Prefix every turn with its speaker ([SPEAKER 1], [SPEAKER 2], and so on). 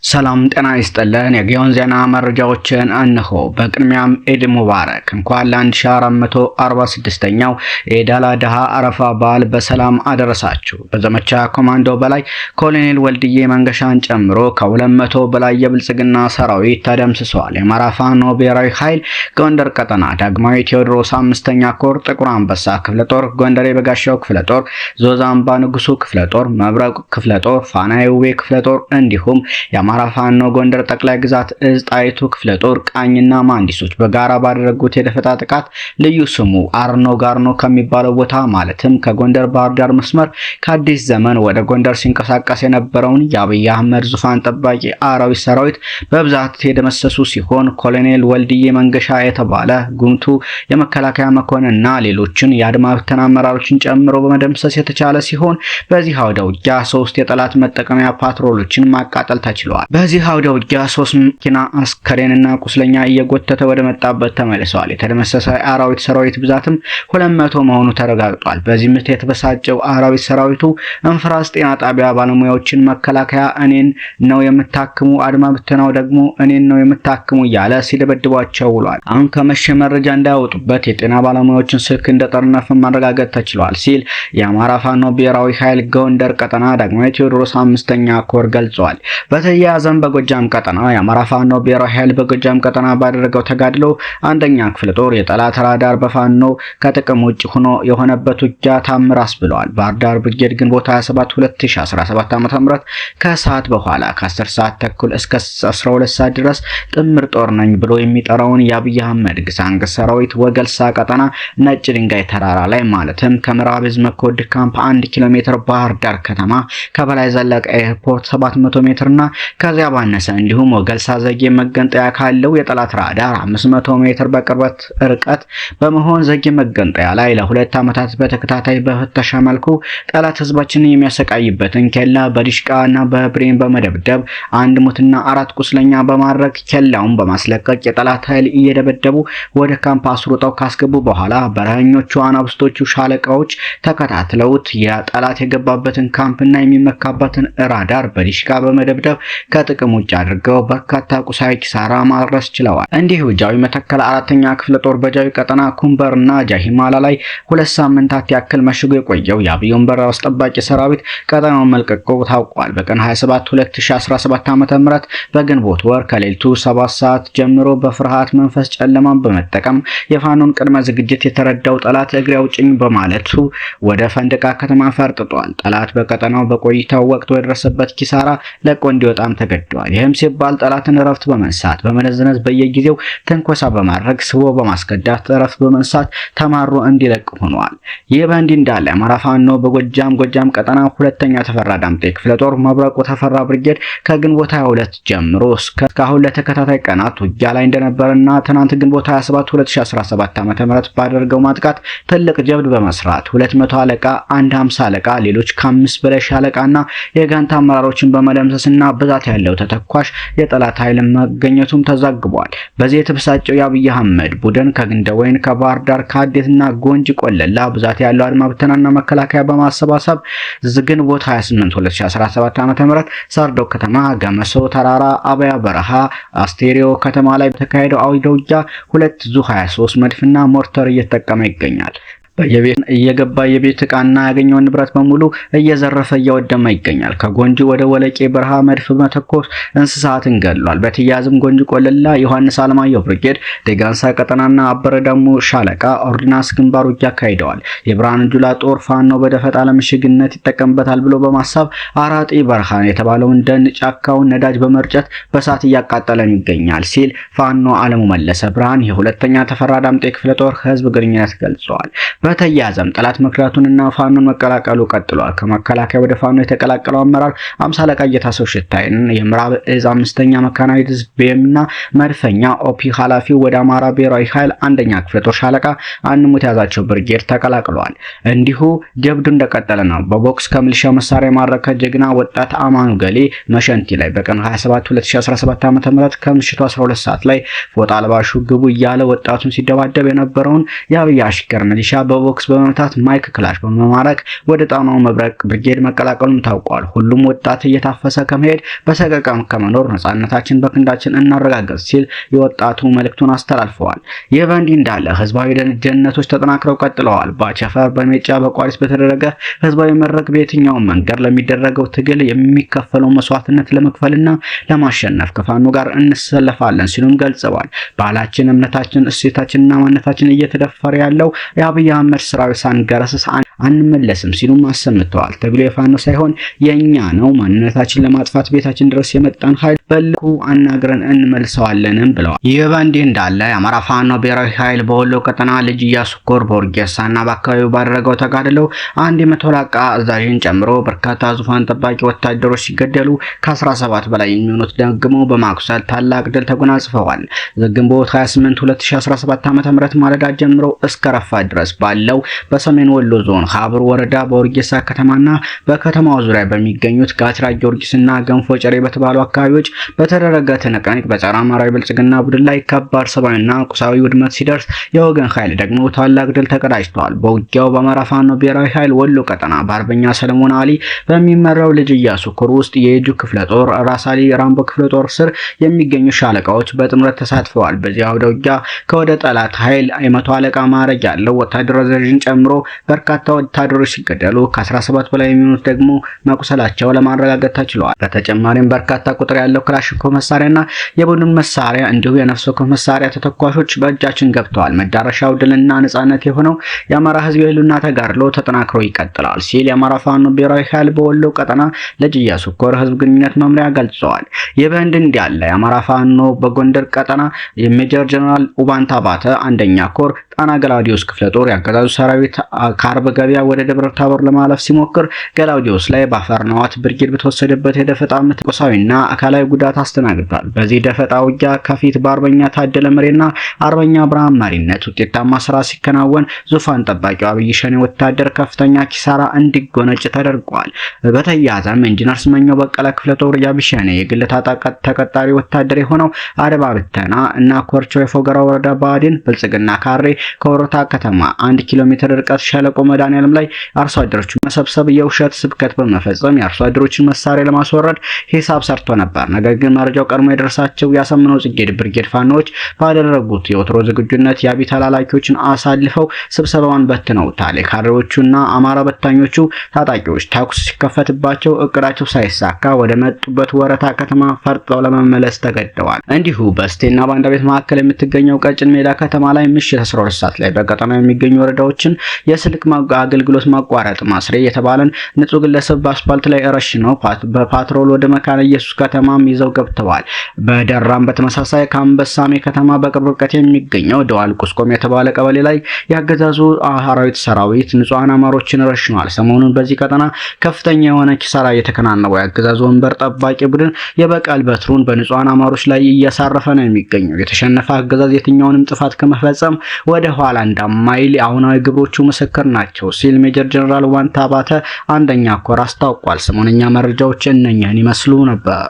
[SPEAKER 1] ሰላም ጤና ይስጥልን። የጊዮን ዜና መረጃዎችን እነሆ። በቅድሚያም ኢድ ሙባረክ። እንኳን ለ1446ኛው የኢድ አል አድሃ አረፋ በዓል በሰላም አደረሳችሁ። በዘመቻ ኮማንዶ በላይ ኮሎኔል ወልድዬ መንገሻን ጨምሮ ከ200 በላይ የብልጽግና ሰራዊት ተደምስሰዋል። የአማራ ፋኖ ብሔራዊ ኃይል ጎንደር ቀጠና ዳግማዊ ቴዎድሮስ 5ኛ ኮር ጥቁር አንበሳ ክፍለ ጦር፣ ጎንደር የበጋሻው ክፍለ ጦር፣ ዞዛምባ ንጉሱ ክፍለ ጦር፣ መብረቁ ክፍለ ጦር፣ ፋናይዌ ክፍለ ጦር እንዲሁም የአማራ ፋኖ ጎንደር ጠቅላይ ግዛት እዝ ጣይቱ ክፍለ ጦር ቃኝና መሐንዲሶች በጋራ ባደረጉት የደፈጣ ጥቃት ልዩ ስሙ አርኖ ጋርኖ ከሚባለው ቦታ ማለትም ከጎንደር ባህር ዳር መስመር ከአዲስ ዘመን ወደ ጎንደር ሲንቀሳቀስ የነበረውን የአብይ አህመድ ዙፋን ጠባቂ አራዊት ሰራዊት በብዛት የደመሰሱ ሲሆን ኮሎኔል ወልድዬ መንገሻ የተባለ ጉምቱ የመከላከያ መኮንንና ሌሎችን የአድማ ብተና አመራሮችን ጨምሮ በመደምሰስ የተቻለ ሲሆን በዚህ አውደ ውጊያ 3 የጠላት መጠቀሚያ ፓትሮሎችን ማቃጠል ተችሏል። በዚህ አውደ ውጊያ 3 መኪና አስከሬንና ቁስለኛ እየጎተተ ወደ መጣበት ተመልሰዋል። የተደመሰሰ አራዊት ሰራዊት ብዛትም 200 መሆኑ ተረጋግጧል። በዚህ ምት የተበሳጨው አራዊት ሰራዊቱ እንፍራስ ጤና ጣቢያ ባለሙያዎችን መከላከያ እኔን ነው የምታክሙ፣ አድማ ብተናው ደግሞ እኔን ነው የምታክሙ እያለ ሲደበድቧቸው ውሏል። አሁን ከመሸ መረጃ እንዳያወጡበት የጤና ባለሙያዎችን ስልክ እንደጠርነፈ ማረጋገጥ ተችሏል ሲል የአማራ ፋኖ ብሔራዊ ኃይል ጎንደር ቀጠና ዳግማዊ ቴዎድሮስ 5ኛ ኮር ገልጿል። በተያያዘም በጎጃም ቀጠና የአማራ ፋኖ ብሔራዊ ኃይል በጎጃም ቀጠና ባደረገው ተጋድሎ 1ኛ ክፍለ ጦር የጠላት ራዳር በፋኖ ከጥቅም ውጭ ሆኖ የሆነበት ውጊያ ታምር አስብሏል። ባህር ዳር ብርጌድ ግንቦት 27 2017 ዓ.ም ከሰዓት በኋላ ከ10 ሰዓት ተኩል እስከ 12 ሰዓት ድረስ ጥምር ጦር ነኝ ብሎ የሚጠራውን የአብይ አህመድ ግሳንግስ ሰራዊት ወገልሳ ቀጠና ነጭ ድንጋይ ተራራ ላይ ማለትም ከምዕራብ ዕዝ መኮድ ካምፕ 1 ኪሎ ሜትር ባህር ዳር ከተማ ከበላይ ዘለቀ ኤርፖርት 700 ሜትርና ከዚያ ባነሰ እንዲሁም ወገልሳ ዘጌ መገንጠያ ካለው የጠላት ራዳር 500 ሜትር በቅርበት ርቀት በመሆን ዘጌ መገንጠያ ላይ ለሁለት ዓመታት በተከታታይ በፍተሻ መልኩ ጠላት ህዝባችንን የሚያሰቃይበትን ኬላ በዲሽቃና በብሬን በመደብደብ 1 ሙትና 4 ቁስለኛ በማድረግ ኬላውን በማስለቀቅ የጠላት ኃይል እየደበደቡ ወደ ካምፕ አስሩጠው ካስገቡ በኋላ በረሃኞቹ አናብስቶቹ ሻለቃዎች ተከታትለውት የጠላት የገባበትን ካምፕና የሚመካበትን ራዳር በዲሽቃ በመደብደብ ከጥቅም ውጭ አድርገው በርካታ ቁሳዊ ኪሳራ ማድረስ ችለዋል። እንዲሁ ጃዊ መተከል 4ኛ ክፍለ ጦር በጃዊ ቀጠና ኩምበርና ጃሂማላ ላይ 2 ሳምንታት ያክል መሽጎ የቆየው የአብይ ወንበር አስጠባቂ ሰራዊት ቀጠናውን መልቀቁ ታውቋል። በቀን 27 2017 ዓ.ም በግንቦት ወር ከሌሊቱ 7 ሰዓት ጀምሮ በፍርሃት መንፈስ ጨለማን በመጠቀም የፋኖን ቅድመ ዝግጅት የተረዳው ጠላት እግሬ አውጭኝ በማለቱ ወደ ፈንድቃ ከተማ ፈርጥጧል። ጠላት በቀጠናው በቆይታው ወቅት ወደረሰበት ኪሳራ ለቆ እንዲወጣም ተገደዋል። ይህም ሲባል ጠላትን እረፍት በመንሳት በመነዝነዝ በየጊዜው ተንኮሳ በማድረግ ስቦ በማስከዳት እረፍት በመንሳት ተማሮ እንዲለቅ ሆኗል። ይህ በእንዲህ እንዳለ አማራ ፋኖ በጎጃም ቀጠና 2ኛ ተፈራ ዳምጤ ክፍለ ጦር መብረቁ ተፈራ ብርጌድ ከግንቦት 22 ጀምሮ እስካሁን ለተከታታይ ቀናት ውጊያ ላይ እንደነበረና ትናንት ግንቦት 27 2017 ዓ.ም ባደረገው ማጥቃት ትልቅ ጀብድ በመስራት 200 አለቃ 150 አለቃ ሌሎች ከ5 በላይ ሻለቃና የጋንታ አመራሮችን በመደምሰስና ብዛት ያለው ተተኳሽ የጠላት ኃይል መገኘቱም ተዘግቧል። በዚህ የተበሳጨው የአብይ አህመድ ቡድን ከግንደወይን ከባህር ዳር ከአዴትና ጎንጂ ቆለላ ብዛት ያለው አድማ ብተናና መከላከያ በማሰባሰብ ግንቦት 28 2017 ዓ.ም ሳርዶ ከተማ፣ ገመሶ ተራራ፣ አበያ በረሃ፣ አስቴሪዮ ከተማ ላይ በተካሄደው አውደ ውጊያ 2 ዙ 23 መድፍና ሞርተር እየተጠቀመ ይገኛል። በየቤት እየገባ የቤት ዕቃና ያገኘው ንብረት በሙሉ እየዘረፈ እያወደመ ይገኛል። ከጎንጂ ወደ ወለቄ በረሃ መድፍ መተኮስ እንስሳትን ገድሏል። በተያያዘም ጎንጂ ቆለላ ዮሐንስ አለማየሁ ብርጌድ ደጋንሳ ቀጠናና አበረ ደሙ ሻለቃ ኦርዲናንስ ግንባር ውጊያ አካሂደዋል። የብርሃኑ ጁላ ጦር ፋኖ በደፈጣ ለምሽግነት ይጠቀምበታል ብሎ በማሳብ አራጢ በረሃ የተባለውን ደን ጫካውን ነዳጅ በመርጨት በሳት እያቃጠለን ይገኛል ሲል ፋኖ አለሙ መለሰ ብርሃን የ2ኛ ተፈራ ዳምጤ ክፍለ ጦር ህዝብ ግንኙነት ገልጿል። በተያያዘም ጠላት መክራቱንና ፋኖን መቀላቀሉ ቀጥሏል። ከመከላከያ ወደ ፋኖ የተቀላቀለው አመራር 50 አለቃ እየታሰው ሽታይን የምዕራብ ዕዝ 5ኛ መካናይዝድ ቤምና መድፈኛ ኦፒ ኃላፊው ወደ አማራ ብሔራዊ ኃይል 1ኛ ክፍለ ጦር ሻለቃ አንሙት ያዛቸው ብርጌድ ተቀላቅሏል። እንዲሁ ጀብዱ እንደቀጠለ ነው። በቦክስ ከሚሊሻ መሳሪያ ማረከ ጀግና ወጣት አማኑ ገሌ መሸንቲ ላይ በቀን 27 2017 ዓ.ም ከምሽቱ 12 ሰዓት ላይ ፎጣ አልባሹ ግቡ እያለ ወጣቱን ሲደባደብ የነበረውን የአብይ አሽከር ሚሊሻ በቦክስ በመምታት ማይክ ክላሽ በመማረክ ወደ ጣናው መብረቅ ብርጌድ መቀላቀሉም ታውቋል። ሁሉም ወጣት እየታፈሰ ከመሄድ በሰቀቀም ከመኖር ነጻነታችን በክንዳችን እናረጋግጥ ሲል የወጣቱ መልእክቱን አስተላልፈዋል። ይህ በእንዲህ እንዳለ ህዝባዊ ደህንነቶች ተጠናክረው ቀጥለዋል። በአቸፈር፣ በሜጫ፣ በቋሪት በተደረገ ህዝባዊ መድረክ በየትኛውም መንገድ ለሚደረገው ትግል የሚከፈለው መስዋዕትነት ለመክፈልና ለማሸነፍ ከፋኖ ጋር እንሰለፋለን ሲሉም ገልጸዋል። ባህላችን፣ እምነታችን፣ እሴታችንና ማንነታችን እየተደፈረ ያለው የአብይ አህመድ ሰራዊት ሳንገረስስ አንመለስም ሲሉም አሰምተዋል። ትግሉ የፋኖ ሳይሆን የኛ ነው። ማንነታችን ለማጥፋት ቤታችን ድረስ የመጣን ኃይል በልኩ አናግረን እንመልሰዋለንም ብለዋል። ይህ በእንዲህ እንዳለ የአማራ ፋኖ ብሔራዊ ኃይል በወሎ ቀጠና ልጅ ኢያሱ ኮር በወርጌሳና በአካባቢው ባደረገው ተጋድሎ አንድ የመቶ አለቃ አዛዥን ጨምሮ በርካታ ዙፋን ጠባቂ ወታደሮች ሲገደሉ ከ17 በላይ የሚሆኑት ደግሞ በማቁሰል ታላቅ ድል ተጎናጽፈዋል። ግንቦት 28 2017 ዓ.ም ማለዳ ጀምሮ እስከ ረፋድ ድረስ ባለው በሰሜን ወሎ ዞን ሀብር ወረዳ በወርጌሳ ከተማና በከተማው ዙሪያ በሚገኙት ጋትራ ጊዮርጊስና ገንፎ ጨሬ በተባሉ አካባቢዎች በተደረገ ትንቅንቅ በጸረ አማራዊ ብልጽግና ቡድን ላይ ከባድ ሰብአዊና ቁሳዊ ውድመት ሲደርስ የወገን ኃይል ደግሞ ታላቅ ድል ተቀዳጅቷል። በውጊያው በአማራ ፋኖ ብሔራዊ ኃይል ወሎ ቀጠና በአርበኛ ሰለሞን አሊ በሚመራው ልጅ ኢያሱ ኮር ውስጥ የእጁ ክፍለ ጦር፣ ራስ አሊ ራምቦ ክፍለ ጦር ስር የሚገኙ ሻለቃዎች በጥምረት ተሳትፈዋል። በዚህ አውደ ውጊያ ከወደ ጠላት ኃይል የመቶ አለቃ ማዕረግ ያለው ወታደር አዛዥን ጨምሮ በርካታ ወታደሮች ሲገደሉ ከ17 በላይ የሚሆኑት ደግሞ መቁሰላቸው ለማረጋገጥ ተችሏል። በተጨማሪም በርካታ ቁጥር ያለው ክላሽንኮቭ መሳሪያና የቡድን መሳሪያ እንዲሁም የነፍስ ወከፍ መሳሪያ ተተኳሾች በእጃችን ገብተዋል። መዳረሻው ድልና ነጻነት የሆነው የአማራ ሕዝብ የህልውና ተጋድሎ ተጠናክሮ ይቀጥላል ሲል የአማራ ፋኖ ብሔራዊ ኃይል በወሎ ቀጠና ልጅ ኢያሱ ኮር ህዝብ ግንኙነት መምሪያ ገልጸዋል። ይህ በእንዲህ እንዳለ የአማራ ፋኖ በጎንደር ቀጠና የሜጀር ጀነራል ኡባንታ ባተ አንደኛ ኮር ጣና ገላውዲዮስ ክፍለ ጦር ያገዛዙ ሰራዊት ከአርብ ገበያ ወደ ደብረ ታቦር ለማለፍ ሲሞክር ገላውዲዮስ ላይ በአፈርናዋት ብርጌድ በተወሰደበት የደፈጣ ምት ቁሳዊና አካላዊ ጉዳት አስተናግዷል። በዚህ ደፈጣ ውጊያ ከፊት በአርበኛ ታደለ መሬና አርበኛ ብርሃን መሪነት ውጤታማ ስራ ሲከናወን ዙፋን ጠባቂው አብይ ሸኔ ወታደር ከፍተኛ ኪሳራ እንዲጎነጭ ተደርጓል። በተያያዘም ኢንጂነር ስመኘው በቀለ ክፍለ ጦር ያብሸኔ የግል ተቀጣሪ ወታደር የሆነው አድባ ብተና እና ኮርቾ የፎገራ ወረዳ ባዲን ብልጽግና ካሬ ከወረታ ከተማ 1 ኪሎ ሜትር ርቀት ሸለቆ መድኃኔዓለም ላይ አርሶ አደሮችን መሰብሰብ የውሸት ስብከት በመፈጸም የአርሶ አደሮችን መሳሪያ ለማስወረድ ሂሳብ ሰርቶ ነበር። ነገር ግን መረጃው ቀድሞ የደረሳቸው ያሰምነው ጽጌ ብርጌድ ፋኖች ባደረጉት የወትሮ ዝግጁነት የአብይ ተላላኪዎችን አሳልፈው ስብሰባውን በትነውታል። የካድሬዎቹና አማራ በታኞቹ ታጣቂዎች ተኩስ ሲከፈትባቸው እቅዳቸው ሳይሳካ ወደ መጡበት ወረታ ከተማ ፈርጠው ለመመለስ ተገደዋል። እንዲሁ በስቴና ባንዳ ቤት መካከል የምትገኘው ቀጭን ሜዳ ከተማ ላይ ምሽት 12 ሰዓት ላይ በቀጠናው የሚገኙ ወረዳዎችን የስልክ አገልግሎት ማቋረጥ ማስሬ የተባለን ንጹህ ግለሰብ በአስፓልት ላይ ረሽነው በፓትሮል ወደ መካነ ኢየሱስ ከተማም ይዘው ገብተዋል። በደራም በተመሳሳይ ከአንበሳሜ ከተማ በቅርብ ርቀት የሚገኘው ደዋል ቁስቆም የተባለ ቀበሌ ላይ ያገዛዙ አራዊት ሰራዊት ንጹሃን አማሮችን ረሽኗል። ሰሞኑን በዚህ ቀጠና ከፍተኛ የሆነ ኪሳራ እየተከናነበው ያገዛዙ ወንበር ጠባቂ ቡድን የበቀል በትሩን በንጹሃን አማሮች ላይ እያሳረፈ ነው የሚገኘው። የተሸነፈ አገዛዝ የትኛውንም ጥፋት ከመፈጸም ወደ ኋላ እንደማይል አሁናዊ ግብሮቹ ምስክር ናቸው ሲል ሜጀር ጀነራል ዋንታ ባተ አንደኛ ኮር አስታውቋል። ሰሞነኛ መረጃዎች እነኛን ይመስሉ ነበር።